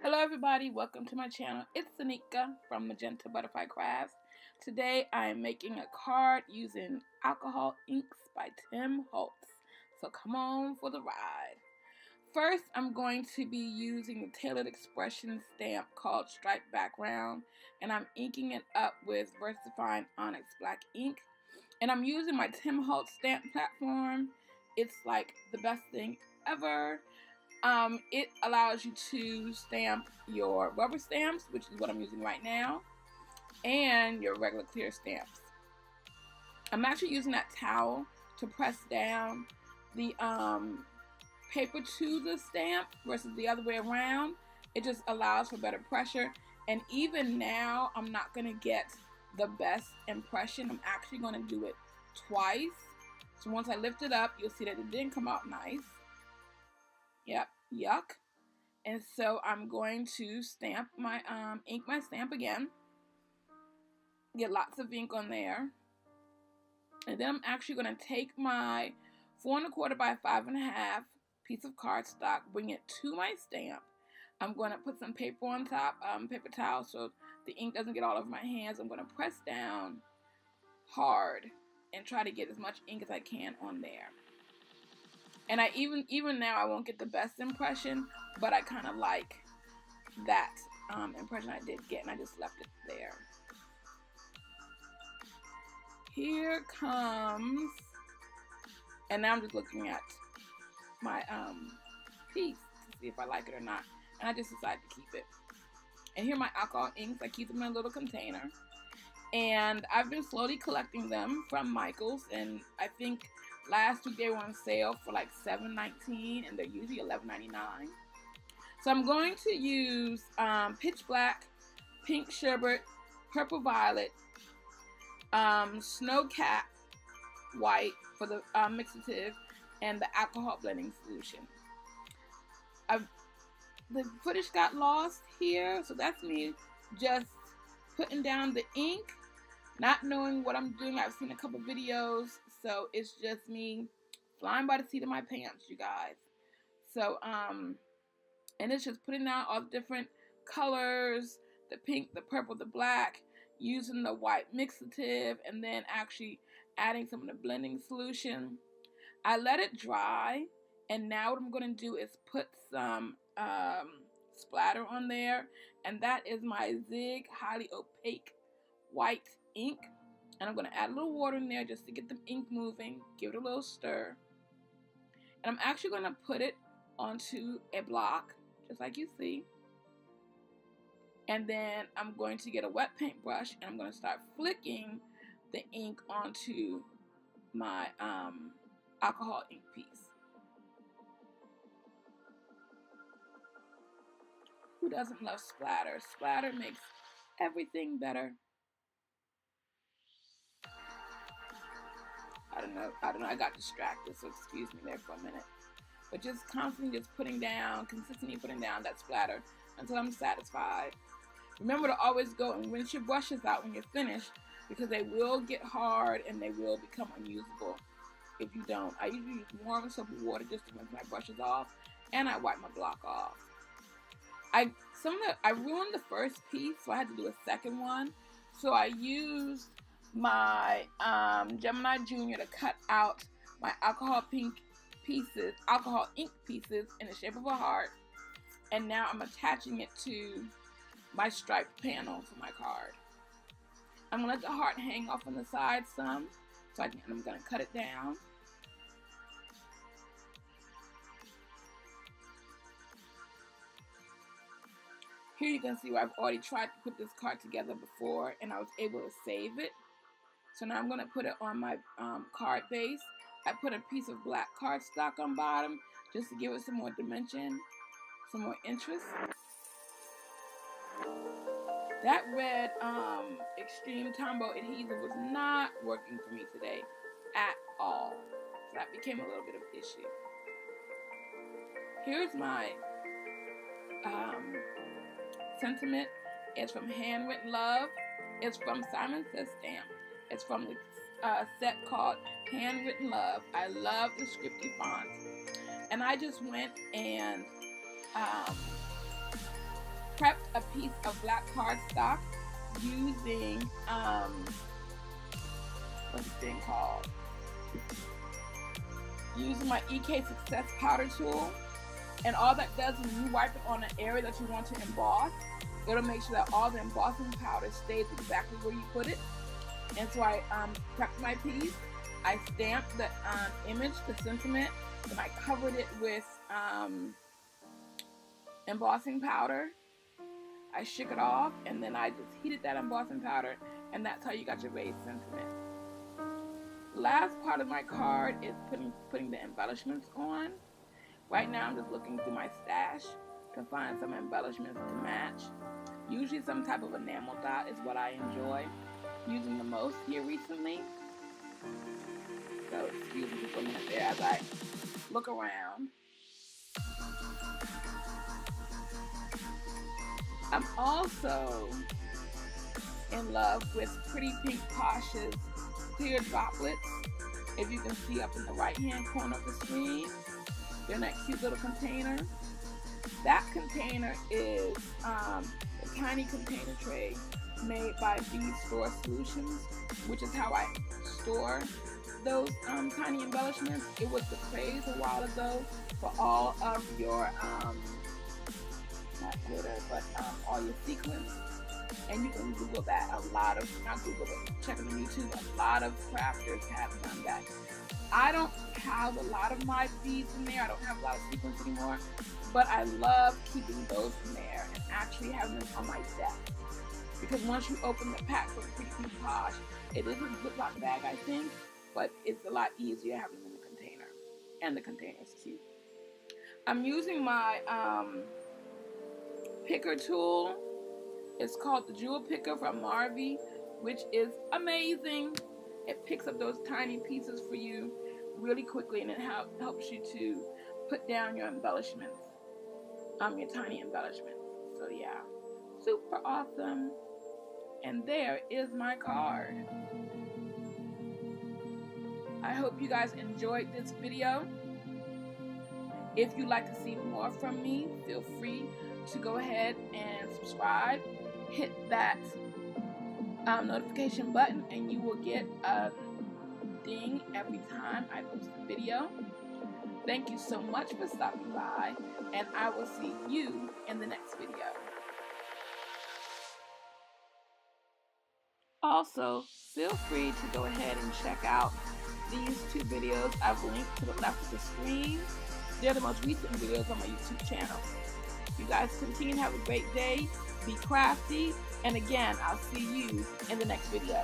Hello everybody, welcome to my channel. It's Anika from Magenta Butterfly Crafts. Today I am making a card using alcohol inks by Tim Holtz. So come on for the ride. First I'm going to be using the Tailored Expression stamp called Striped Background, and I'm inking it up with VersaFine Onyx Black ink. And I'm using my Tim Holtz stamp platform. It's like the best thing ever. It allows you to stamp your rubber stamps, which is what I'm using right now, and your regular clear stamps. I'm actually using that towel to press down the paper to the stamp versus the other way around. It just allows for better pressure, and even now I'm not going to get the best impression. I'm actually going to do it twice. So once I lift it up, you'll see that it didn't come out nice. Yep, yuck. And so I'm going to stamp my ink my stamp again. Get lots of ink on there. And then I'm actually going to take my 4 1/4 by 5 1/2 piece of cardstock, bring it to my stamp. I'm going to put some paper on top, paper towel, so the ink doesn't get all over my hands. I'm going to press down hard and try to get as much ink as I can on there. And I even now I won't get the best impression, but I kind of like that impression I did get, and I just left it there. Here comes, and now I'm just looking at my piece to see if I like it or not, and I just decided to keep it. And here are my alcohol inks. I keep them in a little container, and I've been slowly collecting them from Michael's, and I think last week they were on sale for like $7.19, and they're usually $11.99. So I'm going to use Pitch Black, Pink Sherbet, Purple Violet, Snow Cap White for the mixative, and the alcohol blending solution. The footage got lost here, so that's me just putting down the ink, not knowing what I'm doing. I've seen a couple videos, so it's just me flying by the seat of my pants, you guys. So, and it's just putting down all the different colors, the pink, the purple, the black, using the white mixative, and then actually adding some of the blending solution. I let it dry, and now what I'm going to do is put some splatter on there, and that is my Zig Highly Opaque White ink. And I'm going to add a little water in there just to get the ink moving, give it a little stir. And I'm actually going to put it onto a block, just like you see. And then I'm going to get a wet paintbrush, and I'm going to start flicking the ink onto my alcohol ink piece. Who doesn't love splatter? Splatter makes everything better. I don't know, I got distracted, so excuse me there for a minute. But just constantly just consistently putting down that splatter until I'm satisfied. Remember to always go and rinse your brushes out when you're finished, because they will get hard and they will become unusable if you don't. I usually use warm soap and water just to rinse my brushes off, and I wipe my block off. I ruined the first piece, so I had to do a second one. So I used my Gemini Junior to cut out my alcohol ink pieces in the shape of a heart, and now I'm attaching it to my striped panel for my card. I'm gonna let the heart hang off on the side some, so I'm gonna cut it down. Here you can see where I've already tried to put this card together before, and I was able to save it. So now I'm going to put it on my card base. I put a piece of black cardstock on bottom just to give it some more dimension, some more interest. That red Extreme Tombow adhesive was not working for me today at all. So that became a little bit of an issue. Here's my sentiment. It's from Handwritten Love. It's from Simon Says Stamp. It's from the set called Handwritten Love. I love the scripty font. And I just went and a piece of black cardstock using, what's the thing called? Using my EK Success powder tool. And all that does is when you wipe it on an area that you want to emboss, it'll make sure that all the embossing powder stays exactly where you put it. And so I prepped my piece. I stamped the image, the sentiment, and I covered it with embossing powder. I shook it off, and then I just heated that embossing powder, and that's how you got your raised sentiment. Last part of my card is putting the embellishments on. Right now I'm just looking through my stash to find some embellishments to match. Usually some type of enamel dot is what I enjoy using the most here recently. So excuse me for a minute there as I look around. I'm also in love with Pretty Pink Posh's clear droplets. If you can see up in the right hand corner of the screen, they're in that cute little container. That container is a tiny container tray made by Bead Store Solutions, which is how I store those tiny embellishments. It was the craze a while ago for all of your not glitter, but all your sequins. And you can Google that. A lot of, not Google, but check it on YouTube. A lot of crafters have done that. I don't have a lot of my beads in there. I don't have a lot of sequins anymore, but I love keeping those in there and actually having them on my desk. Because once you open the pack for Pretty Pink Posh, it is a Ziploc bag, I think, but it's a lot easier having them in the container. And the container is cute. I'm using my picker tool. It's called the Jewel Picker from Marvy, which is amazing. It picks up those tiny pieces for you really quickly, and it helps you to put down your embellishments, your tiny embellishments. So yeah, super awesome. And there is my card. I hope you guys enjoyed this video. If you'd like to see more from me, feel free to go ahead and subscribe. Hit that notification button and you will get a ding every time I post a video. Thank you so much for stopping by, and I will see you in the next video. Also, feel free to go ahead and check out these two videos I've linked to the left of the screen. They're the most recent videos on my YouTube channel. You guys continue to have a great day. Be crafty. And again, I'll see you in the next video.